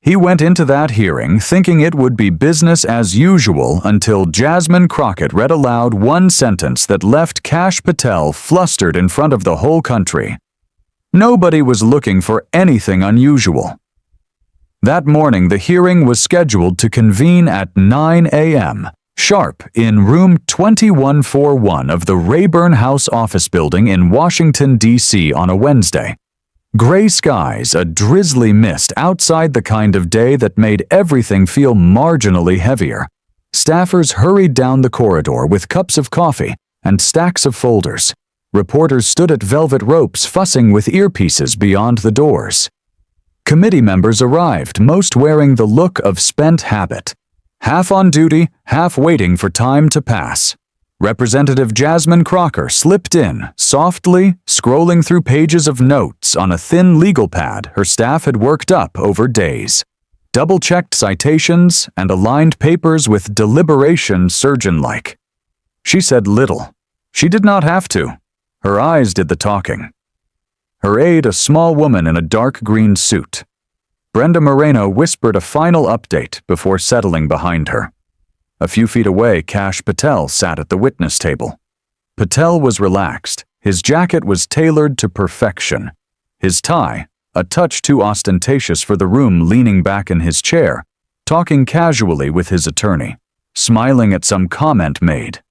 He went into that hearing thinking it would be business as usual until Jasmine Crockett read aloud one sentence that left Kash Patel flustered in front of the whole country. Nobody was looking for anything unusual. That morning, the hearing was scheduled to convene at 9 a.m. sharp in room 2141 of the Rayburn House office building in Washington, D.C. on a Wednesday. Gray skies, a drizzly mist outside the kind of day that made everything feel marginally heavier. Staffers hurried down the corridor with cups of coffee and stacks of folders. Reporters stood at velvet ropes fussing with earpieces beyond the doors. Committee members arrived, most wearing the look of spent habit. Half on duty, half waiting for time to pass. Representative Jasmine Crockett slipped in, softly, scrolling through pages of notes on a thin legal pad her staff had worked up over days. Double-checked citations and aligned papers with deliberation surgeon-like. She said little. She did not have to. Her eyes did the talking. Her aide, a small woman in a dark green suit. Brenda Moreno whispered a final update before settling behind her. A few feet away, Kash Patel sat at the witness table. Patel was relaxed. His jacket was tailored to perfection. His tie, a touch too ostentatious for the room, leaning back in his chair, talking casually with his attorney, smiling at some comment made.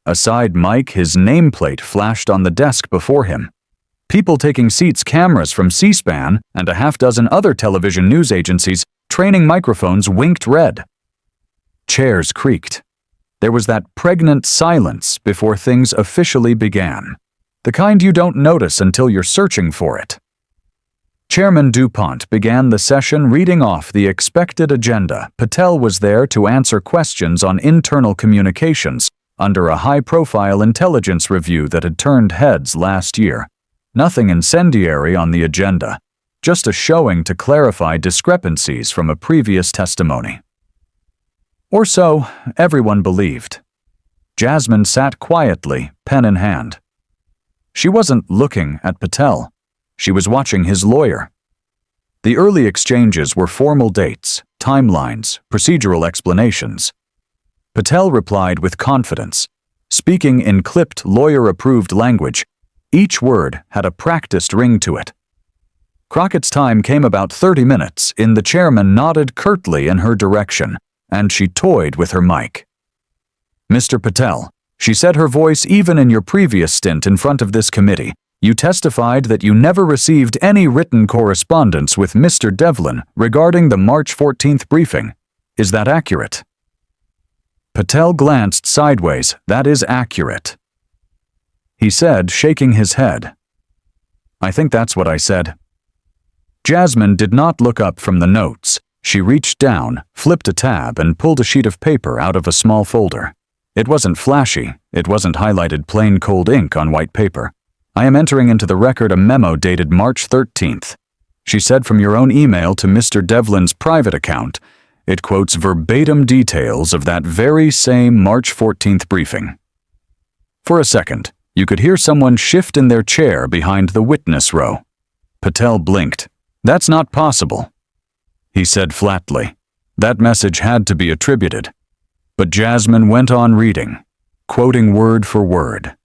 Aside mic, his nameplate flashed on the desk before him. People taking seats, cameras from C-SPAN and a half-dozen other television news agencies training microphones winked red. Chairs creaked. There was that pregnant silence before things officially began, the kind you don't notice until you're searching for it. Chairman DuPont began the session reading off the expected agenda. Patel was there to answer questions on internal communications under a high-profile intelligence review that had turned heads last year. Nothing incendiary on the agenda, just a showing to clarify discrepancies from a previous testimony. Or so everyone believed. Jasmine sat quietly, pen in hand. She wasn't looking at Patel. She was watching his lawyer. The early exchanges were formal dates, timelines, procedural explanations. Patel replied with confidence, speaking in clipped, lawyer-approved language. Each word had a practiced ring to it. Crockett's time came about 30 minutes in. The chairman nodded curtly in her direction, and she toyed with her mic. Mr. Patel, she said, her voice even in your previous stint in front of this committee, you testified that you never received any written correspondence with Mr. Devlin regarding the March 14th briefing. Is that accurate? Patel glanced sideways. That is accurate, he said, shaking his head. I think that's what I said. Jasmine did not look up from the notes. She reached down, flipped a tab, and pulled a sheet of paper out of a small folder. It wasn't flashy. It wasn't highlighted plain cold ink on white paper. I am entering into the record a memo dated March 13th. She said from your own email to Mr. Devlin's private account. It quotes verbatim details of that very same March 14th briefing. For a second, you could hear someone shift in their chair behind the witness row. Patel blinked. That's not possible, he said flatly. That message had to be attributed. But Jasmine went on reading, quoting word for word.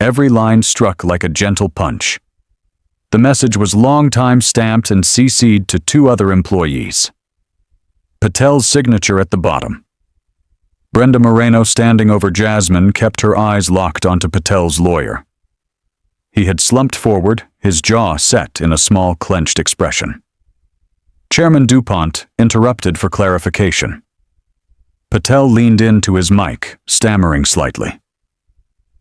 Every line struck like a gentle punch. The message was long time stamped and CC'd to 2 other employees. Patel's signature at the bottom. Brenda Moreno, standing over Jasmine, kept her eyes locked onto Patel's lawyer. He had slumped forward, his jaw set in a small clenched expression. Chairman DuPont interrupted for clarification. Patel leaned into his mic, stammering slightly,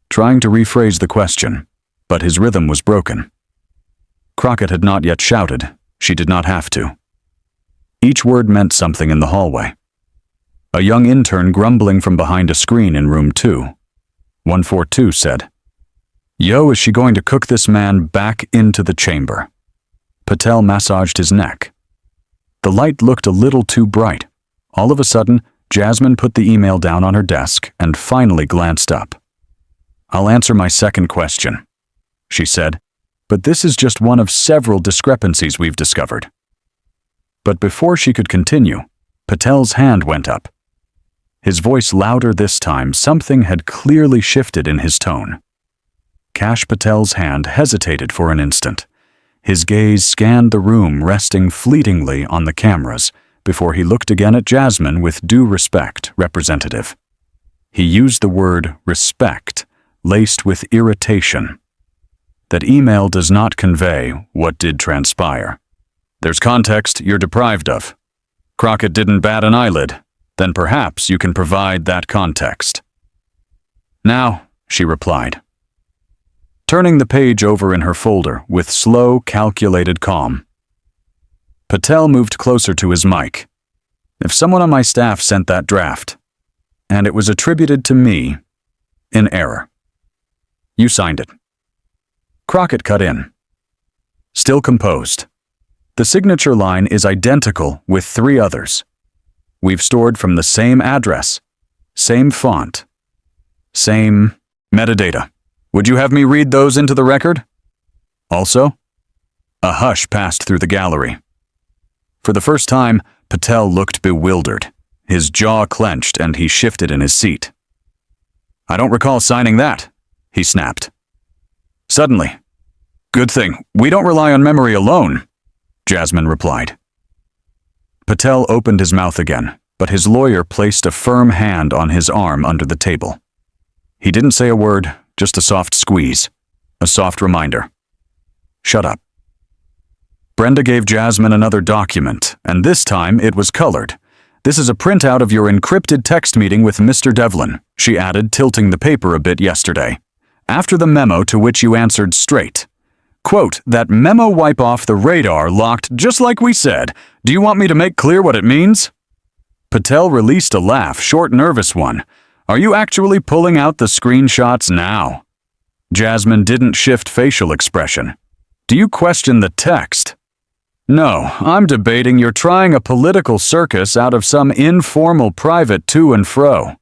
trying to rephrase the question, but his rhythm was broken. Crockett had not yet shouted. She did not have to. Each word meant something in the hallway. A young intern grumbling from behind a screen in room 142 said, "Yo, is she going to cook this man back into the chamber?" Patel massaged his neck. The light looked a little too bright. All of a sudden, Jasmine put the email down on her desk and finally glanced up. "I'll answer my second question," she said, "but this is just one of several discrepancies we've discovered." But before she could continue, Patel's hand went up. His voice louder this time, something had clearly shifted in his tone. Kash Patel's hand hesitated for an instant. His gaze scanned the room, resting fleetingly on the cameras, before he looked again at Jasmine with due respect, Representative. He used the word respect, laced with irritation. That email does not convey what did transpire. There's context you're deprived of. Crockett didn't bat an eyelid. Then perhaps you can provide that context. Now, she replied, turning the page over in her folder with slow, calculated calm. Patel moved closer to his mic. If someone on my staff sent that draft, and it was attributed to me, in error, you signed it. Crockett cut in. Still composed. The signature line is identical with 3 others. We've stored from the same address, same font, same metadata. Would you have me read those into the record? Also, a hush passed through the gallery. For the first time, Patel looked bewildered. His jaw clenched and he shifted in his seat. I don't recall signing that, he snapped. Suddenly, good thing, we don't rely on memory alone, Jasmine replied. Patel opened his mouth again, but his lawyer placed a firm hand on his arm under the table. He didn't say a word, just a soft squeeze, a soft reminder. Shut up. Brenda gave Jasmine another document, and this time it was colored. This is a printout of your encrypted text meeting with Mr. Devlin, she added, tilting the paper a bit yesterday. After the memo to which you answered straight. Quote, that memo wipe off the radar locked just like we said. Do you want me to make clear what it means? Patel released a laugh, short, nervous one. Are you actually pulling out the screenshots now? Jasmine didn't shift facial expression. Do you question the text? No, I'm debating you're trying a political circus out of some informal private to and fro.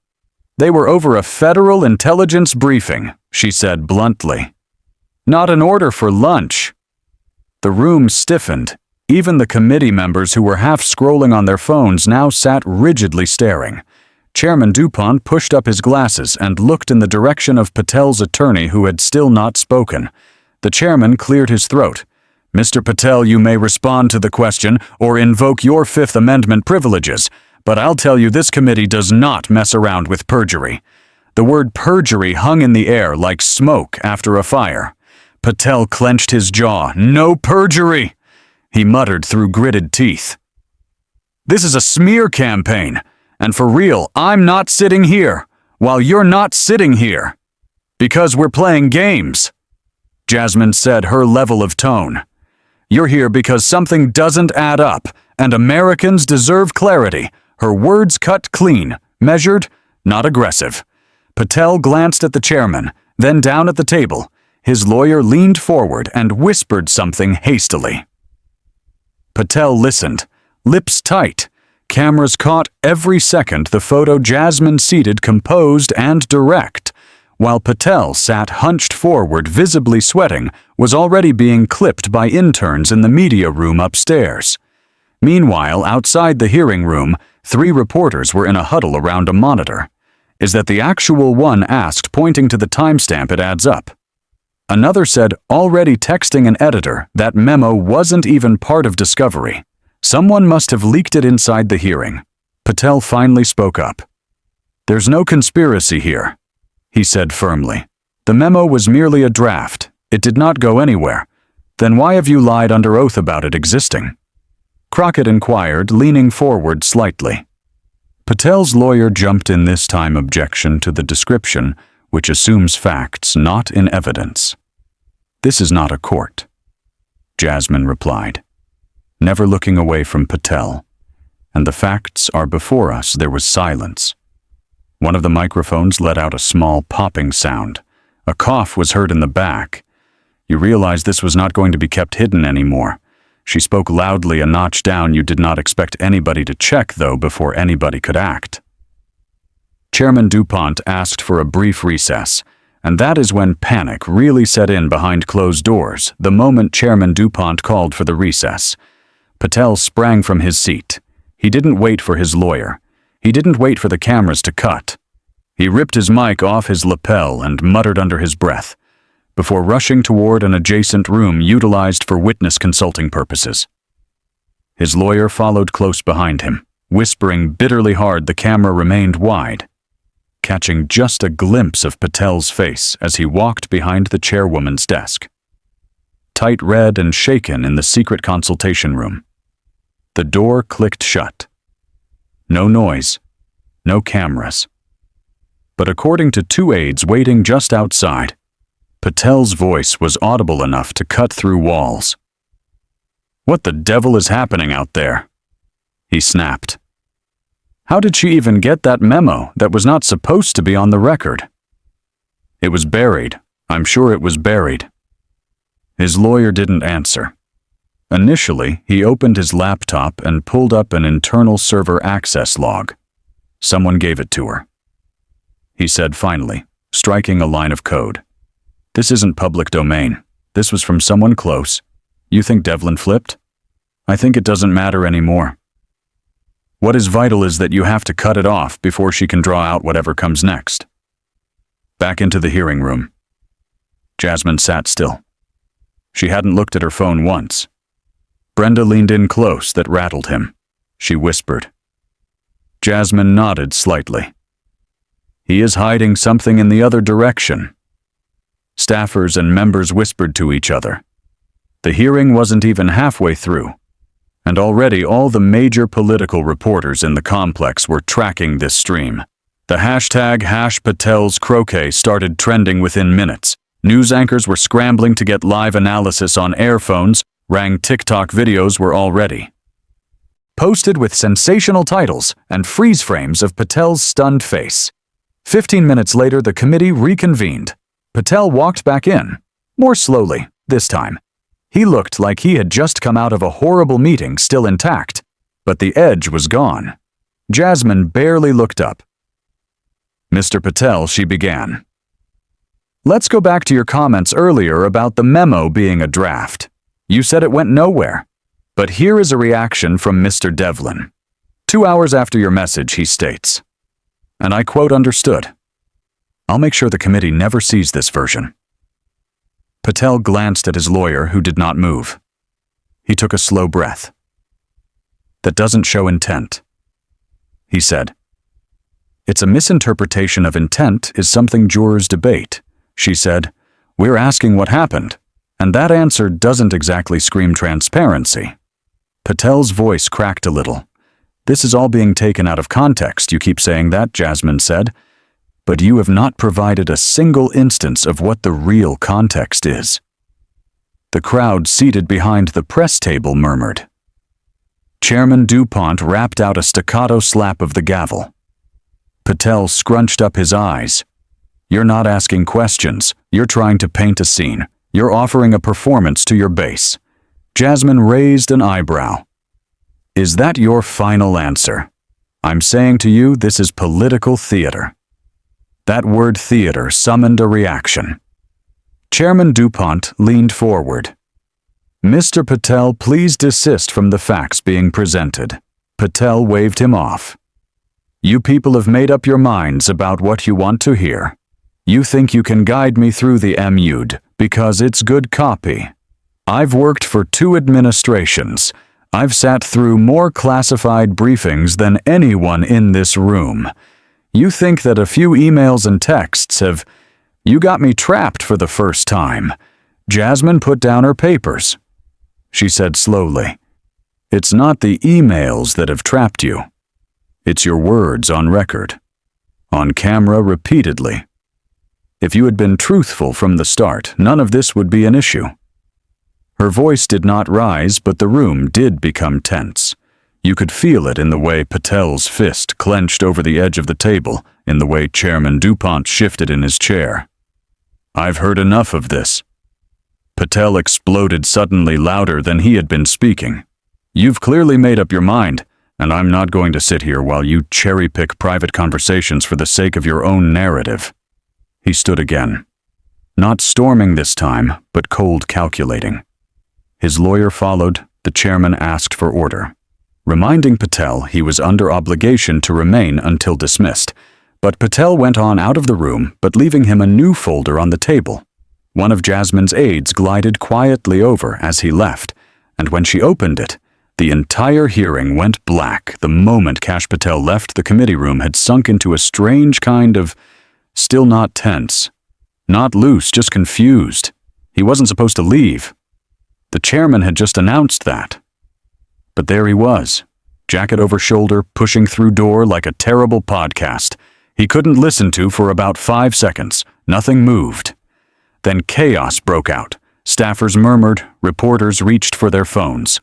They were over a federal intelligence briefing, she said bluntly. Not an order for lunch. The room stiffened. Even the committee members who were half scrolling on their phones now sat rigidly staring. Chairman DuPont pushed up his glasses and looked in the direction of Patel's attorney, who had still not spoken. The chairman cleared his throat. Mr. Patel, you may respond to the question or invoke your Fifth Amendment privileges, but I'll tell you this committee does not mess around with perjury. The word perjury hung in the air like smoke after a fire. Patel clenched his jaw. No perjury, he muttered through gritted teeth. This is a smear campaign, and for real, I'm not sitting here, while you're not sitting here. Because we're playing games, Jasmine said, her level of tone. You're here because something doesn't add up, and Americans deserve clarity. Her words cut clean, measured, not aggressive. Patel glanced at the chairman, then down at the table. His lawyer leaned forward and whispered something hastily. Patel listened, lips tight. Cameras caught every second the photo Jasmine seated composed and direct, while Patel sat hunched forward, visibly sweating, was already being clipped by interns in the media room upstairs. Meanwhile, outside the hearing room, 3 reporters were in a huddle around a monitor. Is that the actual one asked, pointing to the timestamp, it adds up. Another said, already texting an editor, that memo wasn't even part of discovery. Someone must have leaked it inside the hearing. Patel finally spoke up. There's no conspiracy here, he said firmly. The memo was merely a draft. It did not go anywhere. Then why have you lied under oath about it existing? Crockett inquired, leaning forward slightly. Patel's lawyer jumped in this time, objection to the description, which assumes facts not in evidence. This is not a court, Jasmine replied, never looking away from Patel. And the facts are before us. There was silence. One of the microphones let out a small popping sound. A cough was heard in the back. You realized this was not going to be kept hidden anymore. She spoke loudly, a notch down. You did not expect anybody to check, though, before anybody could act. Chairman DuPont asked for a brief recess, and that is when panic really set in behind closed doors, the moment Chairman DuPont called for the recess. Patel sprang from his seat. He didn't wait for his lawyer. He didn't wait for the cameras to cut. He ripped his mic off his lapel and muttered under his breath, before rushing toward an adjacent room utilized for witness consulting purposes. His lawyer followed close behind him, whispering bitterly hard. The camera remained wide, catching just a glimpse of Patel's face as he walked behind the chairwoman's desk. Tight red and shaken in the secret consultation room. The door clicked shut. No noise, no cameras. But according to two aides waiting just outside, Patel's voice was audible enough to cut through walls. "What the devil is happening out there?" he snapped. "How did she even get that memo that was not supposed to be on the record?" "It was buried. I'm sure it was buried." His lawyer didn't answer. Initially, he opened his laptop and pulled up an internal server access log. Someone gave it to her. He said finally, striking a line of code. "This isn't public domain. This was from someone close. You think Devlin flipped? I think it doesn't matter anymore. What is vital is that you have to cut it off before she can draw out whatever comes next." Back into the hearing room. Jasmine sat still. She hadn't looked at her phone once. Brenda leaned in close. That rattled him. She whispered. Jasmine nodded slightly. "He is hiding something in the other direction." Staffers and members whispered to each other. The hearing wasn't even halfway through, and already all the major political reporters in the complex were tracking this stream. The hashtag #Patel's croquet started trending within minutes. News anchors were scrambling to get live analysis on airphones. Rang TikTok videos were already posted with sensational titles and freeze frames of Patel's stunned face. 15 minutes later, the committee reconvened. Patel walked back in, more slowly this time. He looked like he had just come out of a horrible meeting, still intact, but the edge was gone. Jasmine barely looked up. "Mr. Patel," she began. "Let's go back to your comments earlier about the memo being a draft. You said it went nowhere. But here is a reaction from Mr. Devlin. 2 hours after your message, he states, and I quote, understood. I'll make sure the committee never sees this version." Patel glanced at his lawyer, who did not move. He took a slow breath. "That doesn't show intent," he said. "It's a misinterpretation of intent is something jurors debate," she said. "We're asking what happened, and that answer doesn't exactly scream transparency." Patel's voice cracked a little. "This is all being taken out of context. You keep saying that," Jasmine said, "but you have not provided a single instance of what the real context is." The crowd seated behind the press table murmured. Chairman DuPont rapped out a staccato slap of the gavel. Patel scrunched up his eyes. "You're not asking questions. You're trying to paint a scene. You're offering a performance to your base." Jasmine raised an eyebrow. "Is that your final answer? I'm saying to you, this is political theater." That word theater summoned a reaction. Chairman DuPont leaned forward. "Mr. Patel, please desist from the facts being presented." Patel waved him off. "You people have made up your minds about what you want to hear. You think you can guide me through the MUD because it's good copy. I've worked for 2 administrations. I've sat through more classified briefings than anyone in this room. You think that a few emails and texts have... You got me trapped for the first time." Jasmine put down her papers. She said slowly, "It's not the emails that have trapped you. It's your words on record, on camera repeatedly. If you had been truthful from the start, none of this would be an issue." Her voice did not rise, but the room did become tense. You could feel it in the way Patel's fist clenched over the edge of the table, in the way Chairman DuPont shifted in his chair. "I've heard enough of this." Patel exploded suddenly, louder than he had been speaking. "You've clearly made up your mind, and I'm not going to sit here while you cherry-pick private conversations for the sake of your own narrative." He stood again. Not storming this time, but cold calculating. His lawyer followed, the The chairman asked for order, reminding Patel he was under obligation to remain until dismissed. But Patel went on out of the room, but leaving him a new folder on the table. One of Jasmine's aides glided quietly over as he left, and when she opened it, the entire hearing went black. The moment Kash Patel left, the committee room had sunk into a strange kind of, still not tense, not loose, just confused. He wasn't supposed to leave. The chairman had just announced that. But there he was, jacket over shoulder, pushing through door like a terrible podcast he couldn't listen to for about 5 seconds. Nothing moved. Then chaos broke out. Staffers murmured, reporters reached for their phones.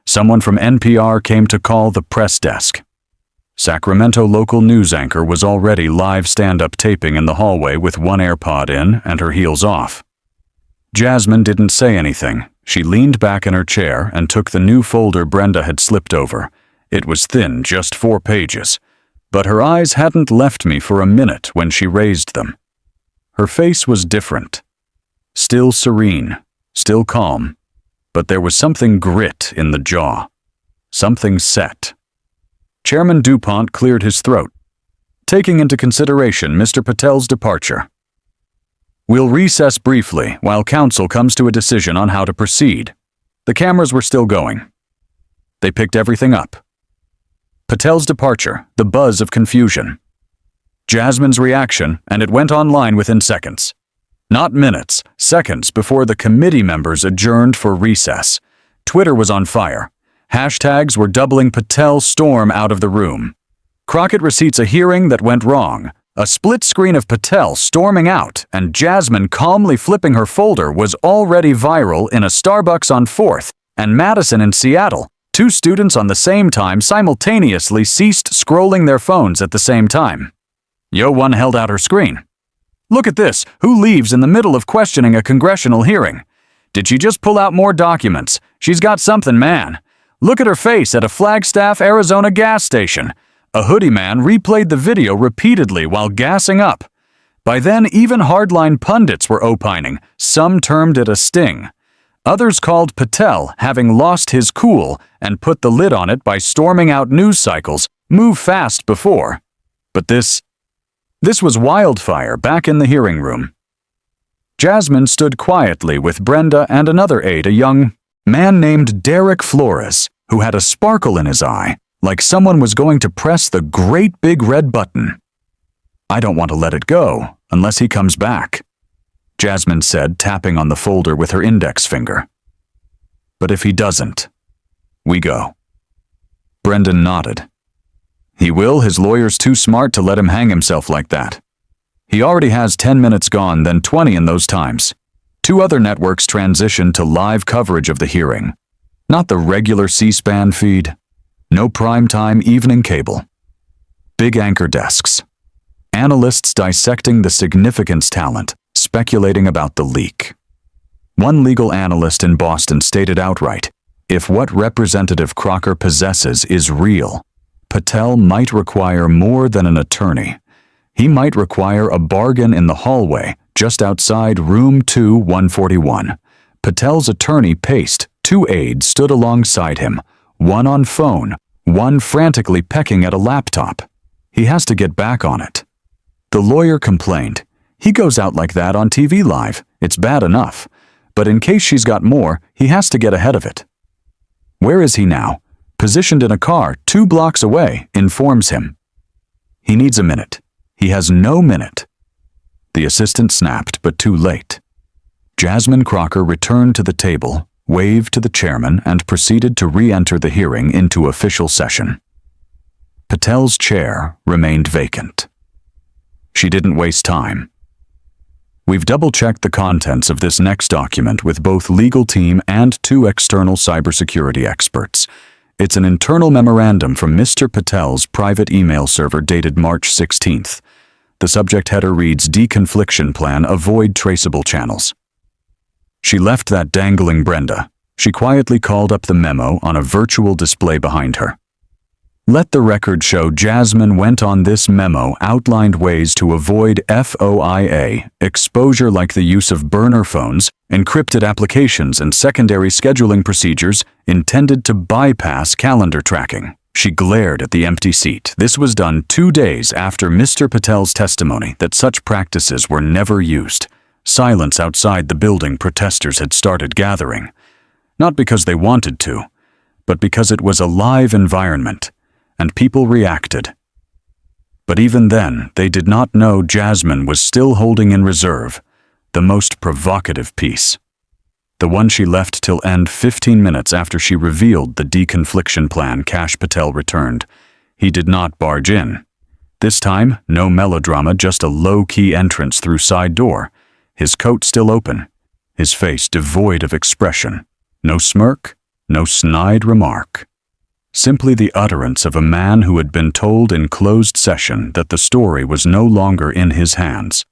Someone from NPR came to call the press desk. Sacramento local news anchor was already live stand-up taping in the hallway with one AirPod in and her heels off. Jasmine didn't say anything. She leaned back in her chair and took the new folder Brenda had slipped over. It was thin, just 4 pages. But her eyes hadn't left me for a minute when she raised them. Her face was different. Still serene, still calm, but there was something grit in the jaw. Something set. Chairman DuPont cleared his throat, taking into consideration Mr. Patel's departure. We'll recess briefly while counsel comes to a decision on how to proceed. The cameras were still going. They picked everything up. Patel's departure, the buzz of confusion. Jasmine's reaction, and it went online within seconds. Not minutes, seconds before the committee members adjourned for recess. Twitter was on fire. Hashtags were doubling Patel storm out of the room. Crockett receipts a hearing that went wrong. A split screen of Patel storming out and Jasmine calmly flipping her folder was already viral in a Starbucks on 4th and Madison in Seattle. 2 students on the same time simultaneously ceased scrolling their phones at the same time. One held out her screen. Look at this. Who leaves in the middle of questioning a congressional hearing? Did she just pull out more documents? She's got something, man. Look at her face at a Flagstaff, Arizona gas station. A hoodie man replayed the video repeatedly while gassing up. By then, even hardline pundits were opining. Some termed it a sting. Others called Patel having lost his cool and put the lid on it by storming out news cycles, move fast before. But this was wildfire back in the hearing room. Jasmine stood quietly with Brenda and another aide, a young man named Derek Flores, who had a sparkle in his eye, like someone was going to press the great big red button. I don't want to let it go, unless he comes back, Jasmine said, tapping on the folder with her index finger. But if he doesn't, we go. Brendan nodded. He will. His lawyer's too smart to let him hang himself like that. He already has 10 minutes gone, then 20 in those times. 2 other networks transitioned to live coverage of the hearing. Not the regular C-SPAN feed. No primetime evening cable. Big anchor desks. Analysts dissecting the significance talent, speculating about the leak. One legal analyst in Boston stated outright, if what Representative Crocker possesses is real, Patel might require more than an attorney. He might require a bargain in the hallway just outside room 2141. Patel's attorney paced. 2 aides stood alongside him, one on phone, one frantically pecking at a laptop. He has to get back on it. The lawyer complained. He goes out like that on TV live. It's bad enough. But in case she's got more, he has to get ahead of it. Where is he now? Positioned in a car 2 blocks away, informs him. He needs a minute. He has no minute. The assistant snapped, but too late. Jasmine Crocker returned to the table, waved to the chairman, and proceeded to re-enter the hearing into official session. Patel's chair remained vacant. She didn't waste time. We've double-checked the contents of this next document with both legal team and 2 external cybersecurity experts. It's an internal memorandum from Mr. Patel's private email server dated March 16th. The subject header reads, Deconfliction Plan, Avoid Traceable Channels. She left that dangling Brenda. She quietly called up the memo on a virtual display behind her. Let the record show Jasmine went on this memo outlined ways to avoid FOIA, exposure like the use of burner phones, encrypted applications, and secondary scheduling procedures intended to bypass calendar tracking. She glared at the empty seat. This was done 2 days after Mr. Patel's testimony that such practices were never used. Silence outside the building. Protesters had started gathering. Not because they wanted to, but because it was a live environment, and people reacted. But even then, they did not know Jasmine was still holding in reserve the most provocative piece. The one she left till end 15 minutes after she revealed the deconfliction plan. Kash Patel returned. He did not barge in. This time, no melodrama, just a low-key entrance through side door. His coat still open, his face devoid of expression. No smirk, no snide remark. Simply the utterance of a man who had been told in closed session that the story was no longer in his hands.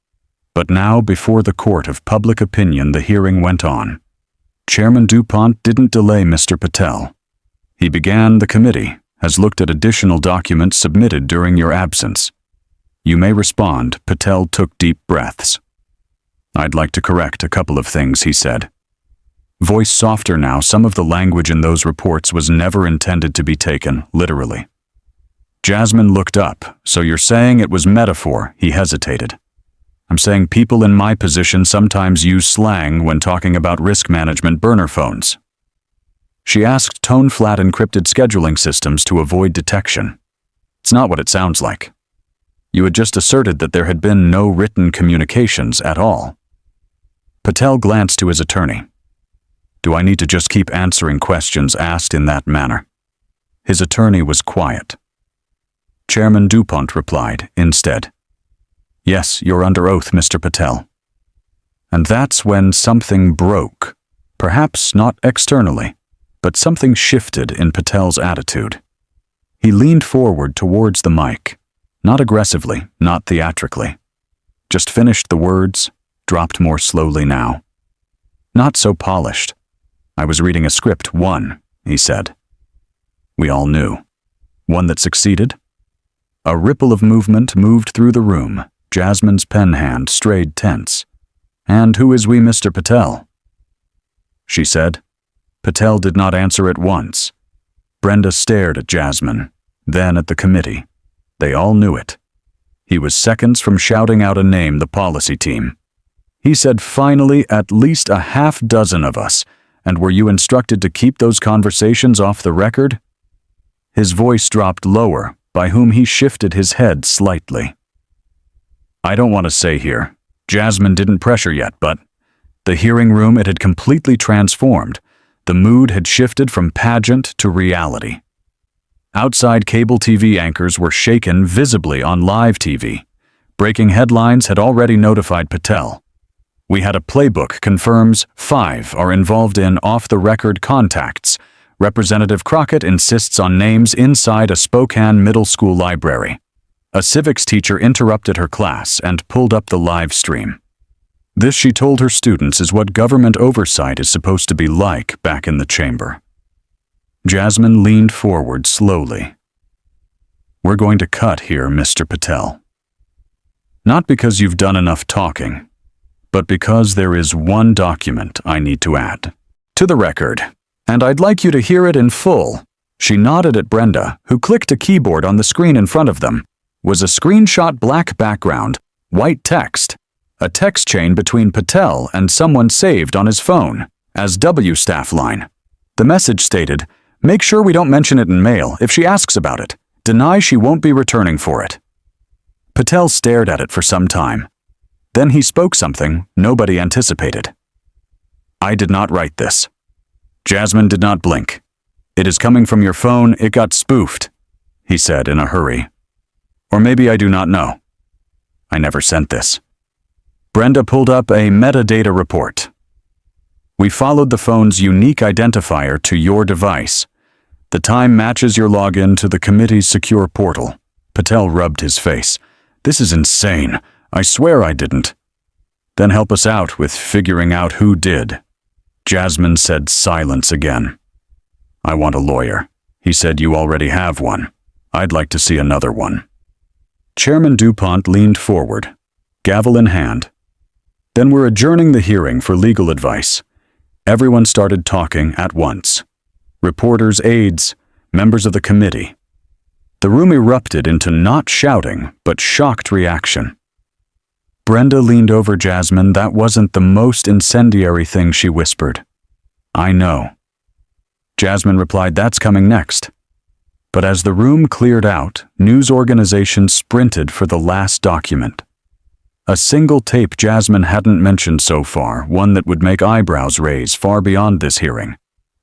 But now, before the court of public opinion, the hearing went on. Chairman DuPont didn't delay Mr. Patel. He began. The committee has looked at additional documents submitted during your absence. You may respond. Patel took deep breaths. I'd like to correct a couple of things, he said. Voice softer now. Some of the language in those reports was never intended to be taken literally. Jasmine looked up. So you're saying it was metaphor? He hesitated. I'm saying people in my position sometimes use slang when talking about risk management burner phones. She asked. Tone-flat encrypted scheduling systems to avoid detection. It's not what it sounds like. You had just asserted that there had been no written communications at all. Patel glanced to his attorney. Do I need to just keep answering questions asked in that manner? His attorney was quiet. Chairman DuPont replied instead. Yes, you're under oath, Mr. Patel. And that's when something broke. Perhaps not externally, but something shifted in Patel's attitude. He leaned forward towards the mic, not aggressively, not theatrically. Just finished the words, dropped more slowly now. Not so polished. I was reading a script, one, he said. We all knew. One that succeeded? A ripple of movement moved through the room. Jasmine's pen hand strayed tense. And who is we, Mr. Patel? She said. Patel did not answer at once. Brenda stared at Jasmine, then at the committee. They all knew it. He was seconds from shouting out a name. The policy team. He said, finally, at least a half dozen of us. And were you instructed to keep those conversations off the record? His voice dropped lower, by whom he shifted his head slightly. I don't want to say here. Jasmine didn't pressure yet, but the hearing room, it had completely transformed. The mood had shifted from pageant to reality. Outside, cable TV anchors were shaken visibly on live TV. Breaking headlines had already notified Patel. We had a playbook confirms 5 are involved in off-the-record contacts. Representative Crockett insists on names inside a Spokane middle school library. A civics teacher interrupted her class and pulled up the live stream. This, she told her students, is what government oversight is supposed to be like back in the chamber. Jasmine leaned forward slowly. We're going to cut here, Mr. Patel. Not because you've done enough talking, but because there is one document I need to add to the record, and I'd like you to hear it in full. She nodded at Brenda, who clicked a keyboard on the screen in front of them. Was a screenshot, black background, white text, a text chain between Patel and someone saved on his phone as W staff line. The message stated, make sure we don't mention it in mail if she asks about it. Deny she won't be returning for it. Patel stared at it for some time. Then he spoke something nobody anticipated. I did not write this. Jasmine did not blink. It is coming from your phone. It got spoofed, he said in a hurry. Or maybe I do not know. I never sent this. Brenda pulled up a metadata report. We followed the phone's unique identifier to your device. The time matches your login to the committee's secure portal. Patel rubbed his face. This is insane. I swear I didn't. Then help us out with figuring out who did. Jasmine said silence again. I want a lawyer. He said you already have one. I'd like to see another one. Chairman DuPont leaned forward, gavel in hand. Then we're adjourning the hearing for legal advice. Everyone started talking at once. Reporters, aides, members of the committee. The room erupted into not shouting, but shocked reaction. Brenda leaned over Jasmine. That wasn't the most incendiary thing, she whispered. I know. Jasmine replied, that's coming next. But as the room cleared out, news organizations sprinted for the last document. A single tape Jasmine hadn't mentioned so far, one that would make eyebrows raise far beyond this hearing.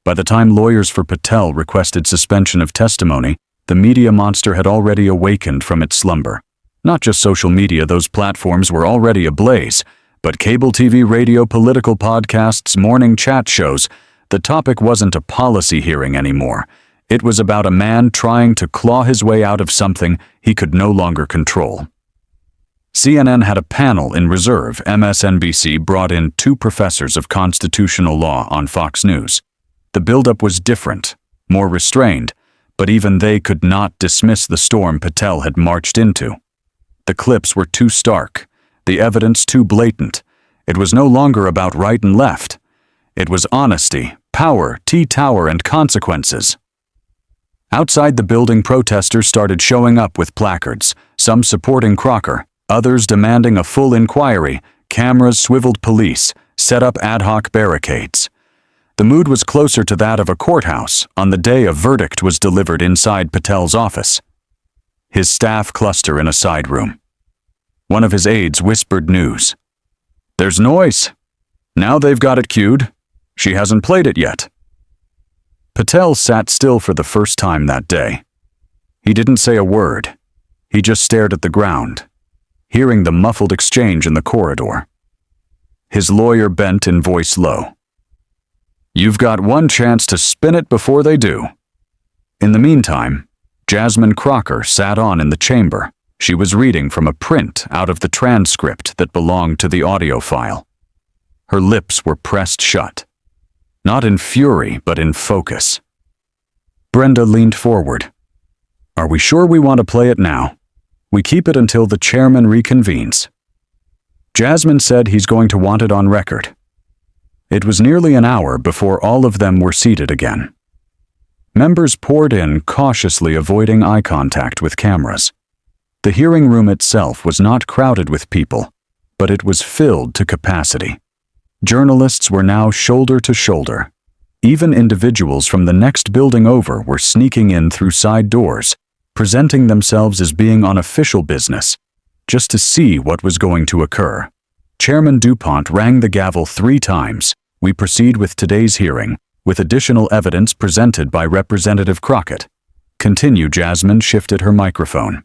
By the time lawyers for Patel requested suspension of testimony, the media monster had already awakened from its slumber. Not just social media, those platforms were already ablaze, but cable TV, radio, political podcasts, morning chat shows. The topic wasn't a policy hearing anymore. It was about a man trying to claw his way out of something he could no longer control. CNN had a panel in reserve. MSNBC brought in 2 professors of constitutional law on Fox News. The buildup was different, more restrained, but even they could not dismiss the storm Patel had marched into. The clips were too stark, the evidence too blatant. It was no longer about right and left. It was honesty, power, T-Tower, and consequences. Outside the building, protesters started showing up with placards, some supporting Crocker, others demanding a full inquiry. Cameras, swiveled police, set up ad hoc barricades. The mood was closer to that of a courthouse on the day a verdict was delivered inside Patel's office. His staff cluster in a side room. One of his aides whispered news. There's noise. Now they've got it cued. She hasn't played it yet. Patel sat still for the first time that day. He didn't say a word. He just stared at the ground, hearing the muffled exchange in the corridor. His lawyer bent in voice low. You've got one chance to spin it before they do. In the meantime, Jasmine Crockett sat on in the chamber. She was reading from a print out of the transcript that belonged to the audio file. Her lips were pressed shut. Not in fury, but in focus. Brenda leaned forward. Are we sure we want to play it now? We keep it until the chairman reconvenes. Jasmine said he's going to want it on record. It was nearly an hour before all of them were seated again. Members poured in, cautiously avoiding eye contact with cameras. The hearing room itself was not crowded with people, but it was filled to capacity. Journalists were now shoulder to shoulder. Even individuals from the next building over were sneaking in through side doors, presenting themselves as being on official business, just to see what was going to occur. Chairman DuPont rang the gavel 3 times. We proceed with today's hearing, with additional evidence presented by Representative Crockett. Continue. Jasmine shifted her microphone.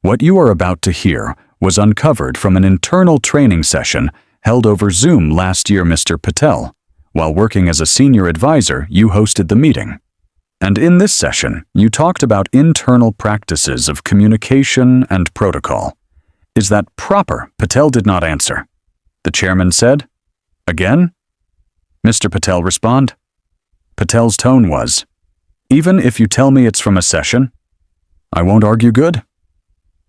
What you are about to hear was uncovered from an internal training session held over Zoom last year. Mr. Patel, while working as a senior advisor, you hosted the meeting. And in this session, you talked about internal practices of communication and protocol. Is that proper? Patel did not answer. The chairman said, Again? Mr. Patel respond. Patel's tone was, Even if you tell me it's from a session, I won't argue. Good?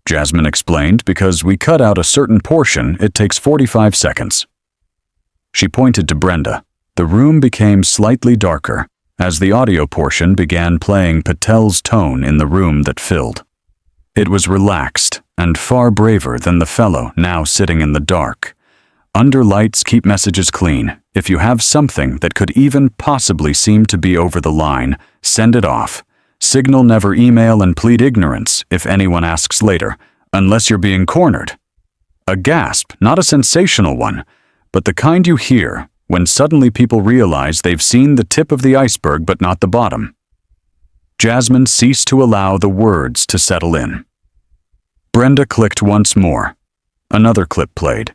Jasmine explained, because we cut out a certain portion, it takes 45 seconds. She pointed to Brenda. The room became slightly darker as the audio portion began playing Patel's tone in the room that filled. It was relaxed and far braver than the fellow now sitting in the dark. Under lights, keep messages clean. If you have something that could even possibly seem to be over the line, send it off. Signal never email and plead ignorance if anyone asks later, unless you're being cornered. A gasp, not a sensational one, but the kind you hear when suddenly people realize they've seen the tip of the iceberg but not the bottom. Jasmine ceased to allow the words to settle in. Brenda clicked once more. Another clip played.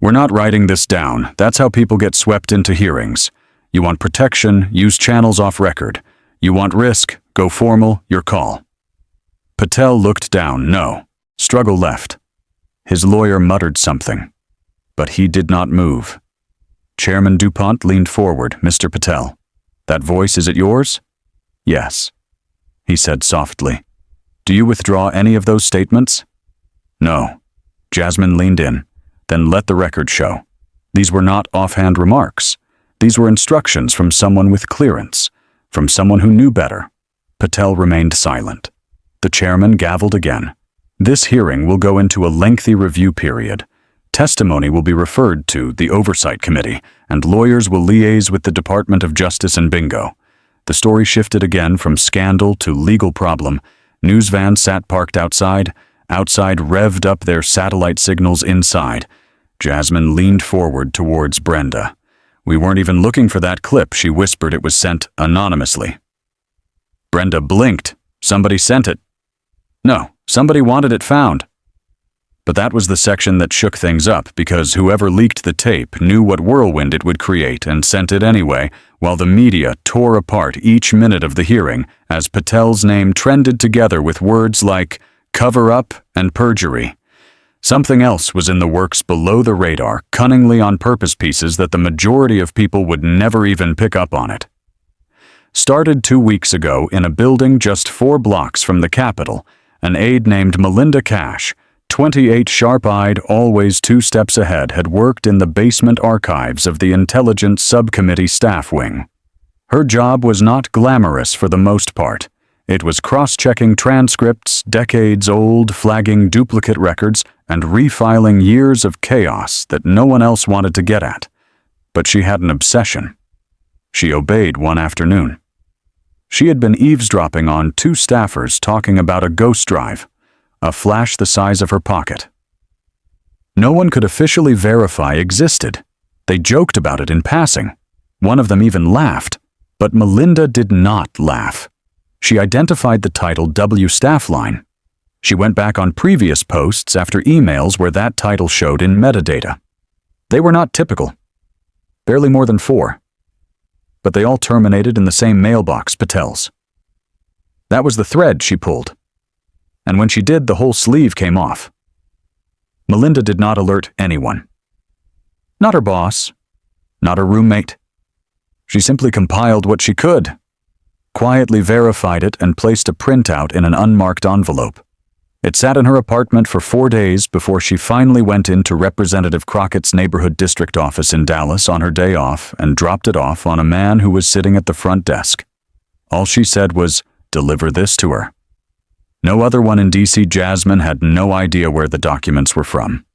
We're not writing this down. That's how people get swept into hearings. You want protection, use channels off record. You want risk, go formal, your call. Patel looked down, no. Struggle left. His lawyer muttered something, but he did not move. Chairman DuPont leaned forward. Mr. Patel, that voice, is it yours? Yes, he said softly. Do you withdraw any of those statements? No. Jasmine leaned in. Then let the record show. These were not offhand remarks. These were instructions from someone with clearance, from someone who knew better. Patel remained silent. The chairman gavelled again. This hearing will go into a lengthy review period. Testimony will be referred to the Oversight Committee, and lawyers will liaise with the Department of Justice and Bingo. The story shifted again from scandal to legal problem. News vans sat parked outside. Outside revved up their satellite signals inside. Jasmine leaned forward towards Brenda. We weren't even looking for that clip, she whispered. It was sent anonymously. Brenda blinked. Somebody sent it. No, somebody wanted it found. But that was the section that shook things up, because whoever leaked the tape knew what whirlwind it would create and sent it anyway, while the media tore apart each minute of the hearing as Patel's name trended together with words like cover-up and perjury. Something else was in the works below the radar, cunningly on purpose pieces that the majority of people would never even pick up on it. Started 2 weeks ago in a building just 4 blocks from the Capitol, an aide named Melinda Kash, 28, sharp-eyed, always 2 steps ahead, had worked in the basement archives of the Intelligence Subcommittee staff wing. Her job was not glamorous for the most part. It was cross-checking transcripts, decades old, flagging duplicate records, and refiling years of chaos that no one else wanted to get at. But she had an obsession. She obeyed one afternoon. She had been eavesdropping on 2 staffers talking about a ghost drive, a flash the size of her pocket. No one could officially verify existed. They joked about it in passing. One of them even laughed. But Melinda did not laugh. She identified the title W Staff Line. She went back on previous posts after emails where that title showed in metadata. They were not typical. Barely more than 4. But they all terminated in the same mailbox, Patel's. That was the thread she pulled. And when she did, the whole sleeve came off. Melinda did not alert anyone. Not her boss. Not her roommate. She simply compiled what she could, quietly verified it, and placed a printout in an unmarked envelope. It sat in her apartment for 4 days before she finally went into Representative Crockett's neighborhood district office in Dallas on her day off and dropped it off on a man who was sitting at the front desk. All she said was, "Deliver this to her." No other one in D.C. Jasmine had no idea where the documents were from.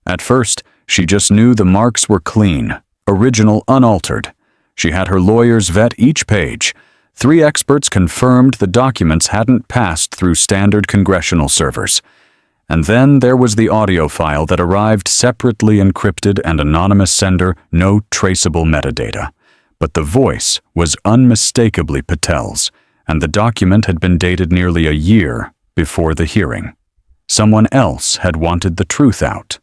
At first, she just knew the marks were clean, original, unaltered. She had her lawyers vet each page. 3 experts confirmed the documents hadn't passed through standard congressional servers. And then there was the audio file that arrived separately encrypted and anonymous sender, no traceable metadata. But the voice was unmistakably Patel's, and the document had been dated nearly a year before the hearing. Someone else had wanted the truth out.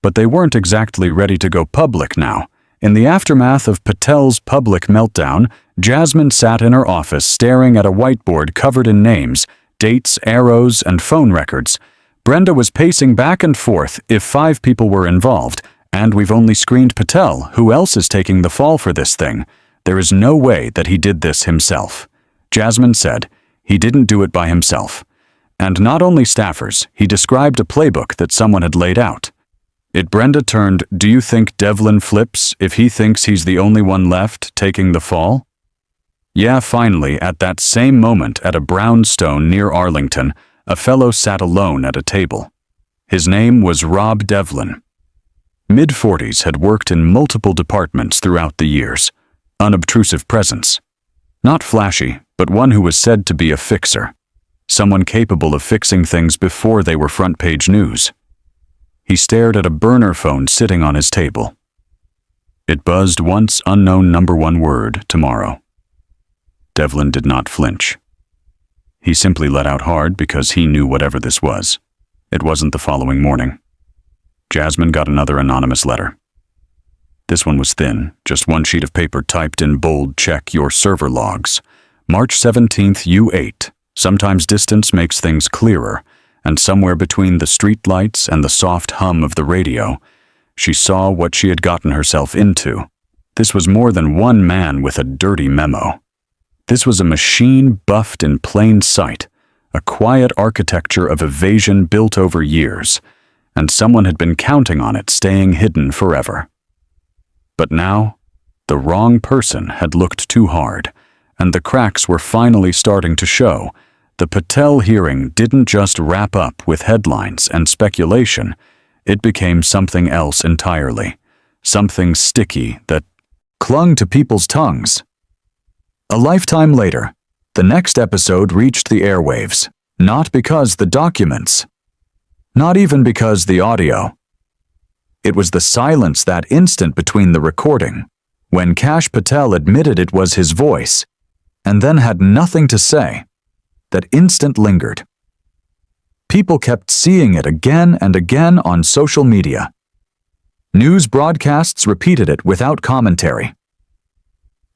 But they weren't exactly ready to go public now. In the aftermath of Patel's public meltdown, Jasmine sat in her office staring at a whiteboard covered in names, dates, arrows, and phone records. Brenda was pacing back and forth. If 5 people were involved, and we've only screened Patel, who else is taking the fall for this thing? There is no way that he did this himself. Jasmine said, he didn't do it by himself. And not only staffers, he described a playbook that someone had laid out. Brenda turned, "Do you think Devlin flips if he thinks he's the only one left taking the fall?" Yeah, finally, at that same moment at a brownstone near Arlington, a fellow sat alone at a table. His name was Rob Devlin. Mid-40s, had worked in multiple departments throughout the years. Unobtrusive presence. Not flashy, but one who was said to be a fixer. Someone capable of fixing things before they were front-page news. He stared at a burner phone sitting on his table. It buzzed once, unknown number 1 word, tomorrow. Devlin did not flinch. He simply let out hard because he knew whatever this was. It wasn't the following morning. Jasmine got another anonymous letter. This one was thin, just 1 sheet of paper typed in bold, "Check your server logs. March 17th, U8. Sometimes distance makes things clearer. And somewhere between the streetlights and the soft hum of the radio, she saw what she had gotten herself into. This was more than one man with a dirty memo. This was a machine buffed in plain sight, a quiet architecture of evasion built over years, and someone had been counting on it staying hidden forever. But now, the wrong person had looked too hard, and the cracks were finally starting to show. The Patel hearing didn't just wrap up with headlines and speculation, it became something else entirely, something sticky that clung to people's tongues. A lifetime later, the next episode reached the airwaves, not because the documents, not even because the audio. It was the silence that instant between the recording, when Kash Patel admitted it was his voice, and then had nothing to say, that instant lingered. People kept seeing it again and again on social media. News broadcasts repeated it without commentary.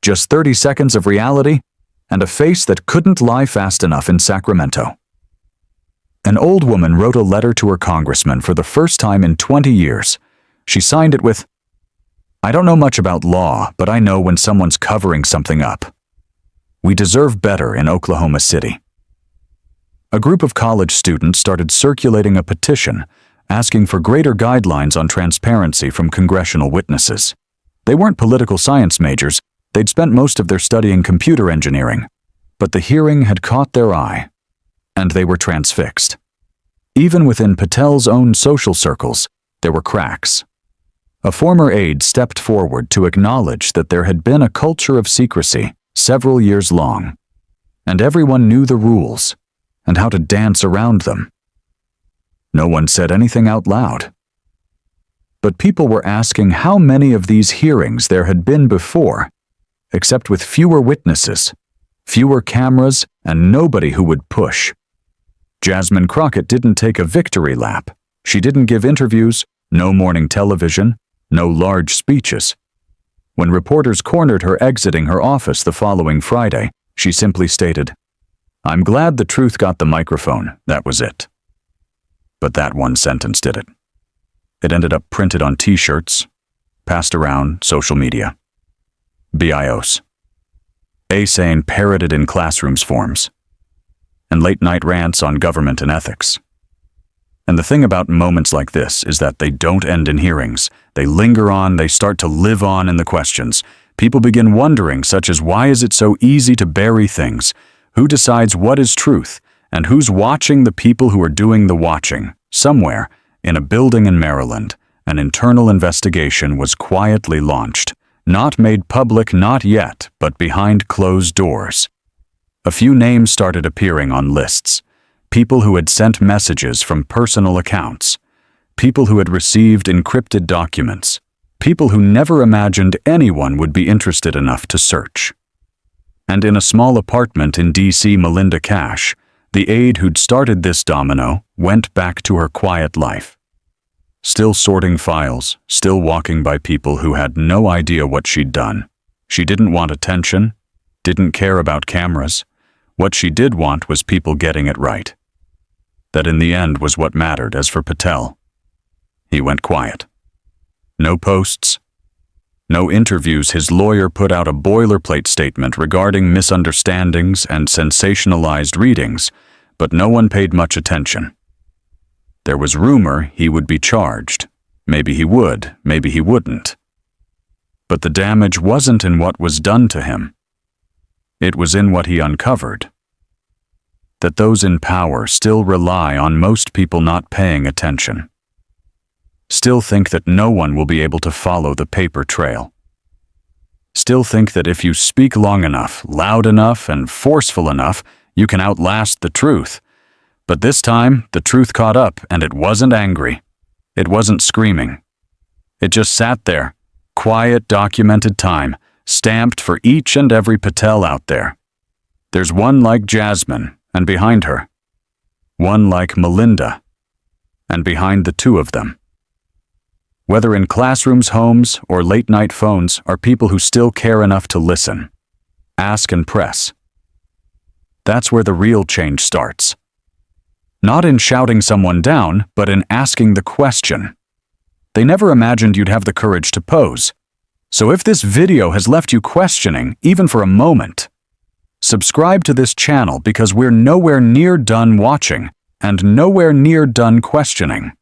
Just 30 seconds of reality, and a face that couldn't lie fast enough in Sacramento. An old woman wrote a letter to her congressman for the first time in 20 years. She signed it with, "I don't know much about law, but I know when someone's covering something up. We deserve better in Oklahoma City." A group of college students started circulating a petition asking for greater guidelines on transparency from congressional witnesses. They weren't political science majors, they'd spent most of their studying computer engineering, but the hearing had caught their eye, and they were transfixed. Even within Patel's own social circles, there were cracks. A former aide stepped forward to acknowledge that there had been a culture of secrecy several years long, and everyone knew the rules and how to dance around them. No one said anything out loud. But people were asking how many of these hearings there had been before, except with fewer witnesses, fewer cameras, and nobody who would push. Jasmine Crockett didn't take a victory lap. She didn't give interviews, no morning television, no large speeches. When reporters cornered her exiting her office the following Friday, she simply stated, "I'm glad the truth got the microphone, that was it." But that one sentence did it. It ended up printed on t-shirts, passed around social media. BIOS. A-Sane parroted in classrooms forms. And late-night rants on government and ethics. And the thing about moments like this is that they don't end in hearings. They linger on, they start to live on in the questions. People begin wondering, such as why is it so easy to bury things? Who decides what is truth? And who's watching the people who are doing the watching? Somewhere, in a building in Maryland, an internal investigation was quietly launched. Not made public, not yet, but behind closed doors. A few names started appearing on lists. People who had sent messages from personal accounts. People who had received encrypted documents. People who never imagined anyone would be interested enough to search. And in a small apartment in D.C., Melinda Kash, the aide who'd started this domino, went back to her quiet life. Still sorting files, still walking by people who had no idea what she'd done. She didn't want attention, didn't care about cameras. What she did want was people getting it right. That in the end was what mattered. As for Patel, he went quiet. No posts, no interviews. His lawyer put out a boilerplate statement regarding misunderstandings and sensationalized readings, but no one paid much attention. There was rumor he would be charged. Maybe he would, maybe he wouldn't. But the damage wasn't in what was done to him. It was in what he uncovered. That those in power still rely on most people not paying attention. Still think that no one will be able to follow the paper trail. Still think that if you speak long enough, loud enough, and forceful enough, you can outlast the truth. But this time, the truth caught up, and it wasn't angry. It wasn't screaming. It just sat there, quiet, documented time, stamped for each and every Patel out there. There's one like Jasmine, and behind her. One like Melinda, and behind the two of them. Whether in classrooms, homes, or late-night phones, are people who still care enough to listen, ask and press. That's where the real change starts. Not in shouting someone down, but in asking the question. They never imagined you'd have the courage to pose. So if this video has left you questioning, even for a moment, Subscribe to this channel because we're nowhere near done watching and nowhere near done questioning.